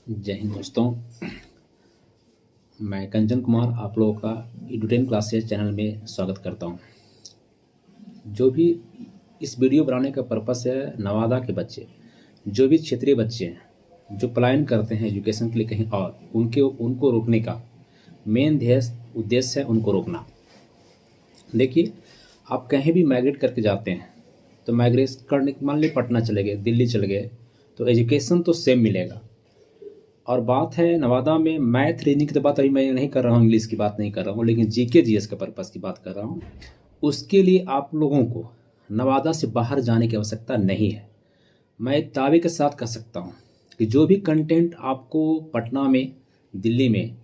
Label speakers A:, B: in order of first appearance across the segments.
A: जय हिंद दोस्तों। मैं कंचन कुमार आप लोगों का एडुटेन क्लासेस चैनल में स्वागत करता हूं। जो भी इस वीडियो बनाने का पर्पस है, नवादा के बच्चे, जो भी क्षेत्रीय बच्चे हैं जो पलायन करते हैं एजुकेशन के लिए कहीं और, उनको रोकने का मेन ध्येय उद्देश्य है, उनको रोकना। देखिए, आप कहीं भी माइग्रेट करके जाते हैं तो माइग्रेट करने, मान लीजिए पटना चले गए, दिल्ली चले गए, तो एजुकेशन तो सेम मिलेगा। और बात है नवादा में मैथ रीजनिंग की तो बात अभी मैं नहीं कर रहा हूँ, इंग्लिश की बात नहीं कर रहा हूँ, लेकिन जीके जीएस के पर्पज़ की बात कर रहा हूँ। उसके लिए आप लोगों को नवादा से बाहर जाने की आवश्यकता नहीं है। मैं दावे के साथ कह सकता हूँ कि जो भी कंटेंट आपको पटना में, दिल्ली में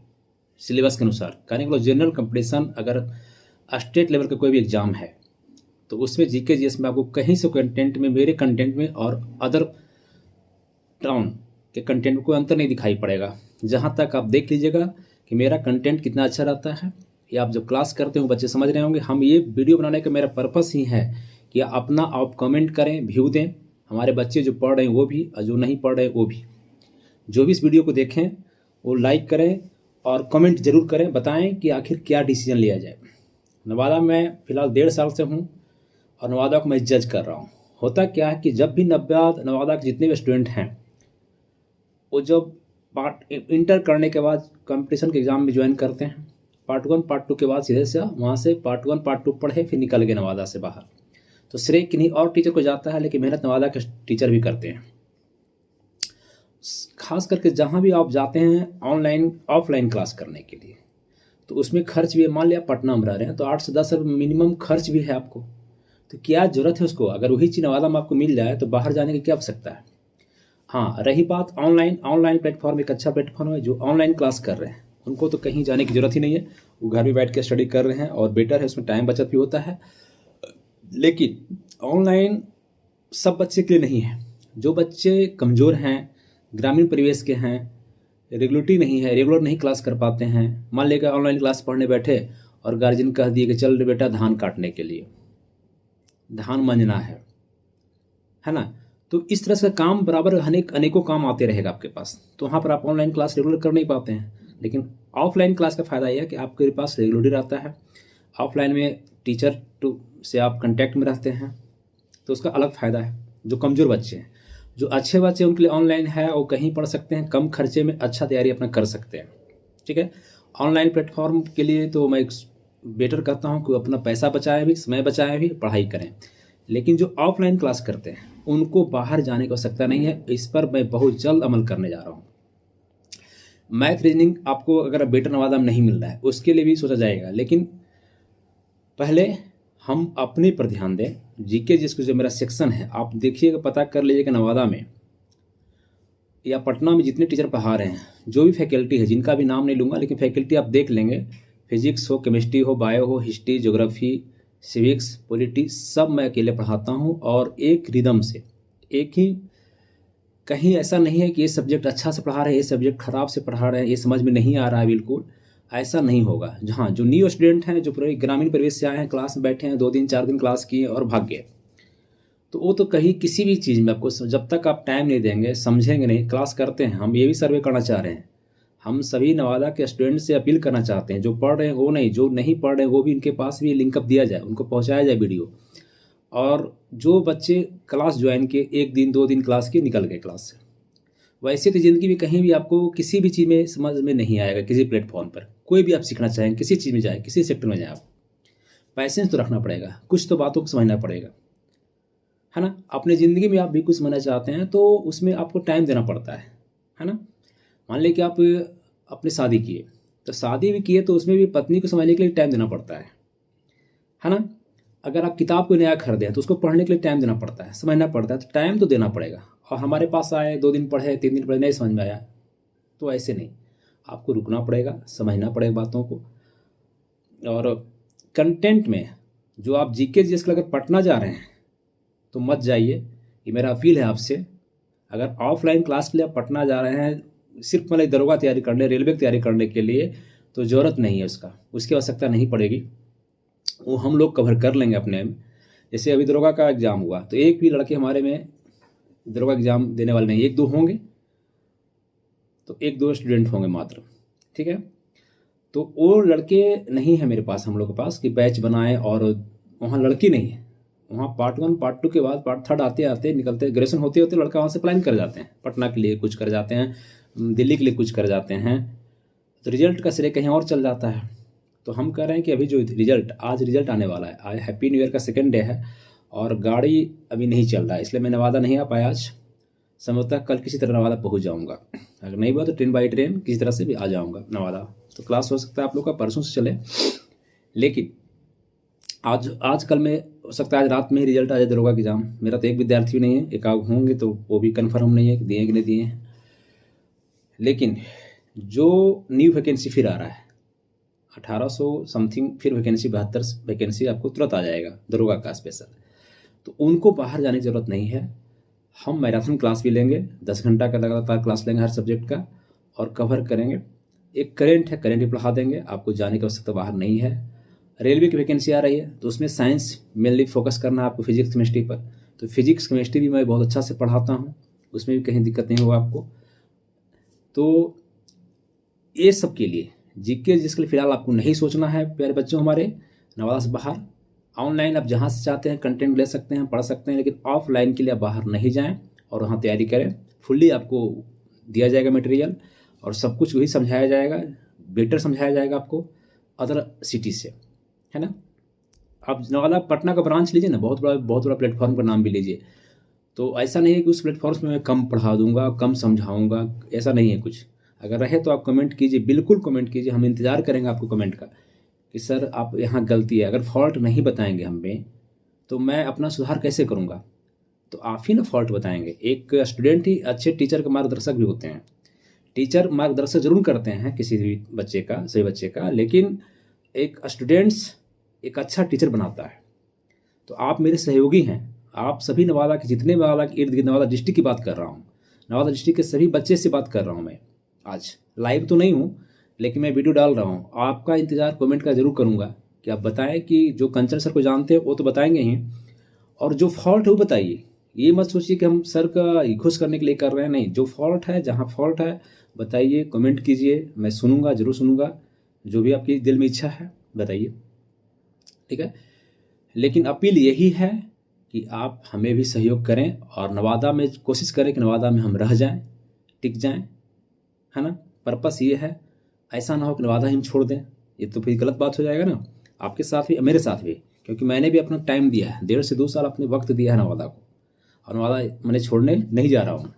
A: सिलेबस के अनुसार करने के लिए, जनरल कंपटीशन अगर स्टेट लेवल का कोई भी एग्ज़ाम है तो उसमें जीके जीएस में आपको कहीं से कंटेंट में, मेरे कंटेंट में और अदर टाउन के कंटेंट में कोई अंतर नहीं दिखाई पड़ेगा। जहाँ तक आप देख लीजिएगा कि मेरा कंटेंट कितना अच्छा रहता है, या आप जब क्लास करते हो बच्चे समझ रहे होंगे। हम ये वीडियो बनाने का मेरा पर्पस ही है कि अपना आप कमेंट करें, व्यू दें, हमारे बच्चे जो पढ़ रहे हैं वो भी और जो नहीं पढ़ रहे वो भी। जो भी इस वीडियो को देखें वो लाइक करें और कमेंट जरूर करें, बताएं कि आखिर क्या डिसीजन लिया जाए। नवादा में फ़िलहाल 1.5 साल से हूँ और नवादा को मैं जज कर रहा हूँ। होता क्या है कि जब भी नवादा के जितने भी स्टूडेंट हैं वो जब इंटर करने के बाद कंपटीशन के एग्ज़ाम में ज्वाइन करते हैं, पार्ट 1 पार्ट 2 के बाद सीधे से वहाँ से पार्ट 1 पार्ट 2 पढ़े, फिर निकल गए नवादा से बाहर, तो श्रेय किन्हीं और टीचर को जाता है, लेकिन मेहनत नवादा के टीचर भी करते हैं। खास करके जहाँ भी आप जाते हैं ऑनलाइन ऑफलाइन क्लास करने के लिए, तो उसमें खर्च भी है। मान लिया पटना में रह रहे हैं तो 8 से 10 रुपये मिनिमम खर्च भी है आपको, तो क्या ज़रूरत है उसको? अगर वही चीज़ नवादा में आपको मिल जाए तो बाहर जाने की क्या आवश्यकता है। हाँ, रही बात ऑनलाइन प्लेटफॉर्म एक अच्छा प्लेटफॉर्म है। जो ऑनलाइन क्लास कर रहे हैं उनको तो कहीं जाने की ज़रूरत ही नहीं है, वो घर में बैठ के स्टडी कर रहे हैं और बेटर है, उसमें टाइम बचत भी होता है। लेकिन ऑनलाइन सब बच्चे के लिए नहीं है। जो बच्चे कमज़ोर हैं, ग्रामीण परिवेश के हैं, रेगुलर नहीं क्लास कर पाते हैं, मान लेकर ऑनलाइन क्लास पढ़ने बैठे और गार्जियन कह दिए कि चल रे बेटा धान काटने के लिए, धान मंजना है ना। तो इस तरह से काम बराबर अनेकों काम आते रहेगा आपके पास, तो वहाँ पर आप ऑनलाइन क्लास रेगुलर कर नहीं पाते हैं। लेकिन ऑफलाइन क्लास का फ़ायदा यह है कि आपके पास रेगुलर रहता है। ऑफलाइन में टीचर से आप कांटेक्ट में रहते हैं, तो उसका अलग फ़ायदा है। जो कमज़ोर बच्चे हैं, जो अच्छे बच्चे, उनके लिए ऑनलाइन है, वो कहीं पढ़ सकते हैं, कम खर्चे में अच्छा तैयारी अपना कर सकते हैं। ठीक है, ऑनलाइन प्लेटफॉर्म के लिए तो मैं बेटर कहता हूँ कि अपना पैसा बचाएं भी, समय बचाएं भी, पढ़ाई करें। लेकिन जो ऑफलाइन क्लास करते हैं उनको बाहर जाने की आवश्यकता नहीं है। इस पर मैं बहुत जल्द अमल करने जा रहा हूँ। मैथ रीजनिंग आपको अगर बेटर नवादा में नहीं मिल रहा है उसके लिए भी सोचा जाएगा, लेकिन पहले हम अपने पर ध्यान दें। जीके जिसको जो मेरा सेक्शन है आप देखिएगा, पता कर लीजिएगा नवादा में या पटना में जितने टीचर पढ़ा रहे हैं, जो भी फैकल्टी है, जिनका भी नाम नहीं लूँगा लेकिन फैकल्टी आप देख लेंगे, फिजिक्स हो, केमिस्ट्री हो, बायो हो, हिस्ट्री, ज्योग्राफी, सिविक्स, पॉलिटी, सब मैं अकेले पढ़ाता हूँ और एक रिदम से, एक ही। कहीं ऐसा नहीं है कि ये सब्जेक्ट अच्छा से पढ़ा रहे हैं, ये सब्जेक्ट ख़राब से पढ़ा रहे हैं, ये समझ में नहीं आ रहा है, बिल्कुल ऐसा नहीं होगा। जहाँ जो न्यू स्टूडेंट हैं, जो पूरे ग्रामीण परिवेश से आए हैं, क्लास में बैठे हैं, 2 दिन 4 दिन क्लास किए और भाग गए, तो वो तो कहीं किसी भी चीज़ में आपको जब तक आप टाइम नहीं देंगे, समझेंगे नहीं। क्लास करते हैं, हम ये भी सर्वे करना चाह रहे हैं। हम सभी नवादा के स्टूडेंट से अपील करना चाहते हैं, जो पढ़ रहे हैं वो नहीं, जो नहीं पढ़ रहे हैं वो भी, इनके पास भी लिंकअप दिया जाए, उनको पहुंचाया जाए वीडियो। और जो बच्चे क्लास ज्वाइन के 1 दिन 2 दिन क्लास के निकल गए क्लास से, वैसे तो ज़िंदगी में कहीं भी आपको किसी भी चीज़ में समझ में नहीं आएगा। किसी प्लेटफॉर्म पर कोई भी आप सीखना चाहें, किसी चीज़ में जाए, किसी सेक्टर में जाए, आप पैसेंस तो रखना पड़ेगा, कुछ तो बातों को समझना पड़ेगा, है ना। अपने ज़िंदगी में आप भी कुछ समझना चाहते हैं तो उसमें आपको टाइम देना पड़ता है ना। मान लें कि आप अपनी शादी किए, तो शादी भी किए तो उसमें भी पत्नी को समझने के लिए टाइम देना पड़ता है ना। अगर आप किताब को नया खरीदें तो उसको पढ़ने के लिए टाइम देना पड़ता है, समझना पड़ता है, तो टाइम तो देना पड़ेगा। और हमारे पास आए, 2 दिन पढ़े, 3 दिन पढ़े, नहीं समझ में आया, तो ऐसे नहीं, आपको रुकना पड़ेगा, समझना पड़ेगा बातों को। और कंटेंट में जो आप जीके जीएस के अगर पढ़ना जा रहे हैं तो मत जाइए, ये मेरा अपील है आपसे। अगर ऑफलाइन क्लास के लिए आप पटना जा रहे हैं सिर्फ मतलब दरोगा तैयारी करने, रेलवे की तैयारी करने के लिए, तो ज़रूरत नहीं है उसकी आवश्यकता नहीं पड़ेगी। वो हम लोग कवर कर लेंगे अपने में। जैसे अभी दरोगा का एग्ज़ाम हुआ तो एक भी लड़के हमारे में दरोगा एग्ज़ाम देने वाले नहीं, 1-2 होंगे, तो 1-2 स्टूडेंट होंगे मात्र, ठीक है। तो वो लड़के नहीं है मेरे पास, हम लोग के पास कि बैच बनाए, और वहाँ लड़की नहीं है। वहाँ पार्ट 1 पार्ट 2 के बाद पार्ट 3 आते आते निकलते, ग्रेजुएशन होते होते लड़का वहाँ से प्लान कर जाते हैं, पटना के लिए कुछ कर जाते हैं, दिल्ली के लिए कुछ कर जाते हैं, तो रिजल्ट का श्रेय कहीं और चल जाता है। तो हम कह रहे हैं कि अभी जो रिजल्ट, आज रिजल्ट आने वाला है, आज हैप्पी न्यू ईयर का 2nd डे है और गाड़ी अभी नहीं चल रहा है, इसलिए मैं नवादा नहीं आ पाया आज। संभवतः कल किसी तरह नवादा पहुंच जाऊंगा, अगर नहीं हुआ तो ट्रेन बाई ट्रेन किसी तरह से भी आ जाऊंगा नवादा। तो क्लास हो सकता है आप लोग का परसों से चले, लेकिन आज कल में हो सकता है आज रात में ही रिजल्ट आ जाए दरोगा की एग्जाम। मेरा तो एक विद्यार्थी भी नहीं है, एक आग होंगे तो वो भी कन्फर्म नहीं है कि दिए कि नहीं दिए हैं। लेकिन जो न्यू वैकेंसी फिर आ रहा है 1800 समथिंग, फिर वैकेंसी 72 वैकेंसी आपको तुरंत आ जाएगा दरोगा का स्पेशल, तो उनको बाहर जाने की ज़रूरत नहीं है। हम मैराथन क्लास भी लेंगे, 10 घंटा का लगातार क्लास लेंगे हर सब्जेक्ट का और कवर करेंगे। एक करेंट है, करेंट भी पढ़ा देंगे, आपको जाने की आवश्यकता बाहर नहीं है। रेलवे की वैकेंसी आ रही है तो उसमें साइंस मेनली फोकस करना है आपको, फिजिक्स केमिस्ट्री पर। तो फिजिक्स केमिस्ट्री भी मैं बहुत अच्छा से पढ़ाता हूँ, उसमें भी कहीं दिक्कत नहीं होगा आपको। तो ये सब के लिए जीके जिसके लिए फ़िलहाल आपको नहीं सोचना है प्यारे बच्चों हमारे, नवादा से बाहर ऑनलाइन आप जहाँ से चाहते हैं कंटेंट ले सकते हैं, पढ़ सकते हैं, लेकिन ऑफलाइन के लिए आप बाहर नहीं जाएं और वहाँ तैयारी करें। फुल्ली आपको दिया जाएगा मटेरियल और सब कुछ वही समझाया जाएगा, बेटर समझाया जाएगा आपको अदर सिटी से, है ना। आप नवादा पटना का ब्रांच लीजिए ना, बहुत बड़ा प्लेटफॉर्म का नाम भी लीजिए। तो ऐसा नहीं है कि उस प्लेटफॉर्म में मैं कम पढ़ा दूंगा, कम समझाऊंगा, ऐसा नहीं है कुछ। अगर रहे तो आप कमेंट कीजिए, बिल्कुल कमेंट कीजिए, हम इंतज़ार करेंगे आपको कमेंट का कि सर आप यहाँ गलती है। अगर फॉल्ट नहीं बताएंगे हमें तो मैं अपना सुधार कैसे करूँगा, तो आप ही ना फॉल्ट बताएंगे। एक स्टूडेंट ही अच्छे टीचर के मार्गदर्शक भी होते हैं। टीचर मार्गदर्शक जरूर करते हैं किसी भी बच्चे का, सही बच्चे का, लेकिन एक स्टूडेंट्स एक अच्छा टीचर बनाता है। तो आप मेरे सहयोगी हैं, आप सभी नवादा के जितने नवादा के इर्द गिर्द, नवादा डिस्ट्रिक्ट की बात कर रहा हूँ, नवादा डिस्ट्रिक्ट के सभी बच्चे से बात कर रहा हूँ मैं। आज लाइव तो नहीं हूँ लेकिन मैं वीडियो डाल रहा हूँ। आपका इंतज़ार कमेंट का जरूर करूँगा कि आप बताएं कि जो कंचन सर को जानते हैं वो तो बताएंगे ही, और जो फॉल्ट है वो बताइए। ये मत सोचिए कि हम सर का खुश करने के लिए कर रहे हैं, नहीं, जो फॉल्ट है, जहाँ फॉल्ट है बताइए, कमेंट कीजिए, मैं सुनूंगा, जरूर सुनूंगा। जो भी आपकी दिल में इच्छा है बताइए, ठीक है। लेकिन अपील यही है कि आप हमें भी सहयोग करें और नवादा में कोशिश करें कि नवादा में हम रह जाएं, टिक जाएं, है ना। पर्पस ये है, ऐसा ना हो कि नवादा ही हम छोड़ दें, ये तो फिर गलत बात हो जाएगा ना, आपके साथ भी मेरे साथ भी। क्योंकि मैंने भी अपना टाइम दिया है, 1.5 से 2 साल अपने वक्त दिया है नवादा को, और नवादा मैंने छोड़ने नहीं जा रहा हूँ,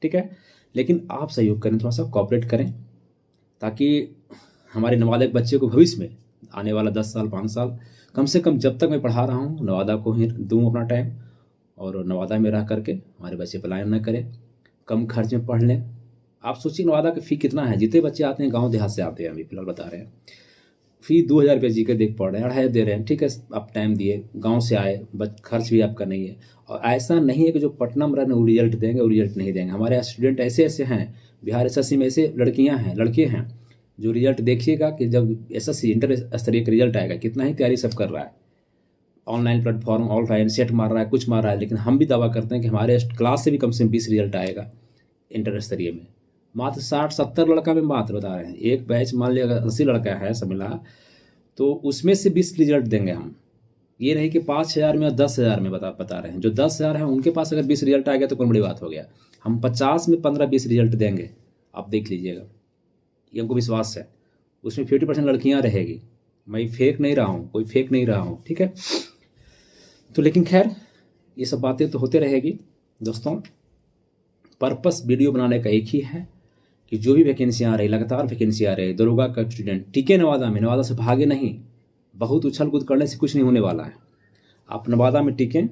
A: ठीक है। लेकिन आप सहयोग करें, थोड़ा सा कॉपरेट करें, ताकि हमारे नवादा के बच्चे को भविष्य में आने वाला 10 साल 5 साल कम से कम, जब तक मैं पढ़ा रहा हूँ नवादा को ही दूँ अपना टाइम, और नवादा में रह करके हमारे बच्चे पलायन न करें, कम खर्च में पढ़ लें। आप सोचिए नवादा की फ़ी कितना है, जितने बच्चे आते हैं गांव देहात से आते हैं, अभी फिलहाल बता रहे हैं, फ़ी 2000 रुपये जी के देख पड़ रहे हैं, 2500 दे रहे हैं, ठीक है। आप टाइम दिए, गांव से आए, खर्च भी आपका नहीं है। और ऐसा नहीं है कि जो पटना में रहने वो रिजल्ट देंगे, वो रिजल्ट नहीं देंगे। हमारे स्टूडेंट ऐसे ऐसे हैं, बिहार SSC में ऐसे लड़कियाँ हैं, लड़के हैं, जो रिजल्ट देखिएगा कि जब SSC इंटर स्तरीय का रिजल्ट आएगा, कितना ही तैयारी सब कर रहा है, ऑनलाइन प्लेटफॉर्म, ऑफलाइन सेट मार रहा है, कुछ मार रहा है, लेकिन हम भी दावा करते हैं कि हमारे क्लास से भी कम से कम 20 रिजल्ट आएगा इंटर स्तरीय में। मात्र 60-70 लड़का में बात बता रहे हैं, एक बैच मान लिया अगर 80 लड़का है समझा, तो उसमें से 20 रिजल्ट देंगे हम। ये नहीं कि 5000 में या 10,000 में बता रहे हैं। जो 10,000 है उनके पास अगर 20 रिजल्ट आ गया तो कोई बड़ी बात हो गया। हम 50 में 15-20 रिजल्ट देंगे, आप देख लीजिएगा, ये हमको विश्वास है। उसमें 50% लड़कियां रहेगी, मैं फेक नहीं रहा हूँ, कोई फेक नहीं रहा हूँ, ठीक है। तो लेकिन खैर ये सब बातें तो होते रहेगी दोस्तों। पर्पस वीडियो बनाने का एक ही है कि जो भी वैकेंसियाँ आ रही, लगातार वैकेंसी आ रही है, दरोगा का स्टूडेंट टिके नवादा में, नवादा से भागे नहीं। बहुत उछल कूद करने से कुछ नहीं होने वाला है। आप नवादा में टिकें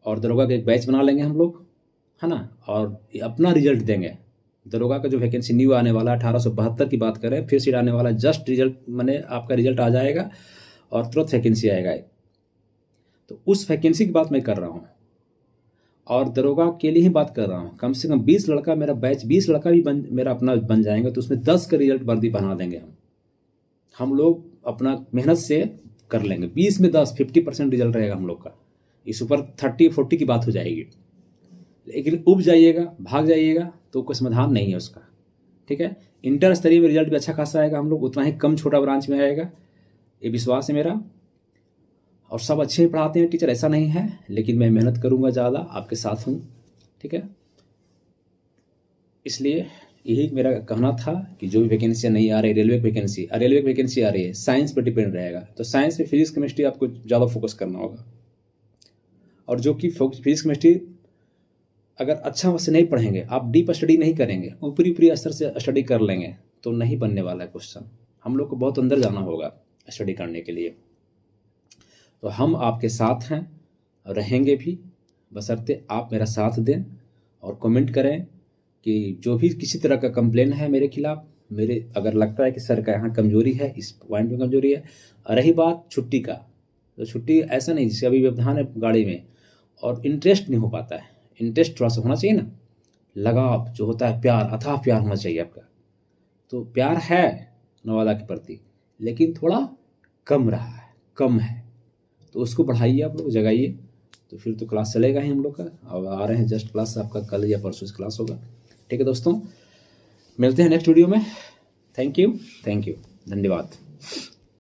A: और दरोगा का एक बैच बना लेंगे हम लोग, है ना, और अपना रिजल्ट देंगे। दरोगा का जो वैकेंसी न्यू आने वाला 1872 की बात करें, फिर सीट आने वाला, जस्ट रिजल्ट मैंने आपका रिजल्ट आ जाएगा और तुरंत वैकेंसी आएगा। तो उस वैकेंसी की बात मैं कर रहा हूँ और दरोगा के लिए ही बात कर रहा हूँ। कम से कम 20 लड़का मेरा बैच, 20 लड़का भी मेरा अपना बन जाएंगे, तो उसमें 10 का रिजल्ट वर्दी बना देंगे हम लोग अपना मेहनत से कर लेंगे। 20 में 10, 50% रिजल्ट रहेगा हम लोग का। इस ऊपर 30-40 की बात हो जाएगी। लेकिन उब जाइएगा, भाग जाइएगा तो कोई समाधान नहीं है उसका। ठीक है। इंटर स्तरीय में रिजल्ट भी अच्छा खासा आएगा, हम लोग उतना ही कम छोटा ब्रांच में आएगा, ये विश्वास है मेरा। और सब अच्छे ही पढ़ाते हैं टीचर, ऐसा नहीं है, लेकिन मैं मेहनत करूँगा ज़्यादा, आपके साथ हूँ, ठीक है। इसलिए यही मेरा कहना था कि जो भी वैकेंसी नहीं आ रही, रेलवे वैकेंसी आ रही है, साइंस पर डिपेंड रहेगा, तो साइंस में फिजिक्स केमिस्ट्री आपको ज़्यादा फोकस करना होगा। और जो कि फिजिक्स केमिस्ट्री अगर अच्छा से नहीं पढ़ेंगे, आप डीप स्टडी नहीं करेंगे, ऊपरी ऊपरी स्तर से स्टडी कर लेंगे, तो नहीं बनने वाला है क्वेश्चन। हम लोग को बहुत अंदर जाना होगा स्टडी करने के लिए। तो हम आपके साथ हैं, रहेंगे भी, बशर्ते आप मेरा साथ दें और कमेंट करें कि जो भी किसी तरह का कंप्लेन है मेरे खिलाफ, मेरे अगर लगता है कि सर का यहाँ कमजोरी है, इस पॉइंट में कमजोरी है। रही बात छुट्टी का, तो छुट्टी ऐसा नहीं, जैसे अभी व्यवधान है गाड़ी में और इंटरेस्ट नहीं हो पाता है, इंटरेस्ट थोड़ा सा होना चाहिए ना, लगाव जो होता है, प्यार, अथाह प्यार होना चाहिए आपका। तो प्यार है नवादा के प्रति, लेकिन थोड़ा कम रहा है, कम है, तो उसको बढ़ाइए, आप लोग जगाइए, तो फिर तो क्लास चलेगा ही हम लोग का। अब आ रहे हैं जस्ट क्लास, आपका कल या परसों से क्लास होगा, ठीक है दोस्तों। मिलते हैं नेक्स्ट वीडियो में। थैंक यू, धन्यवाद।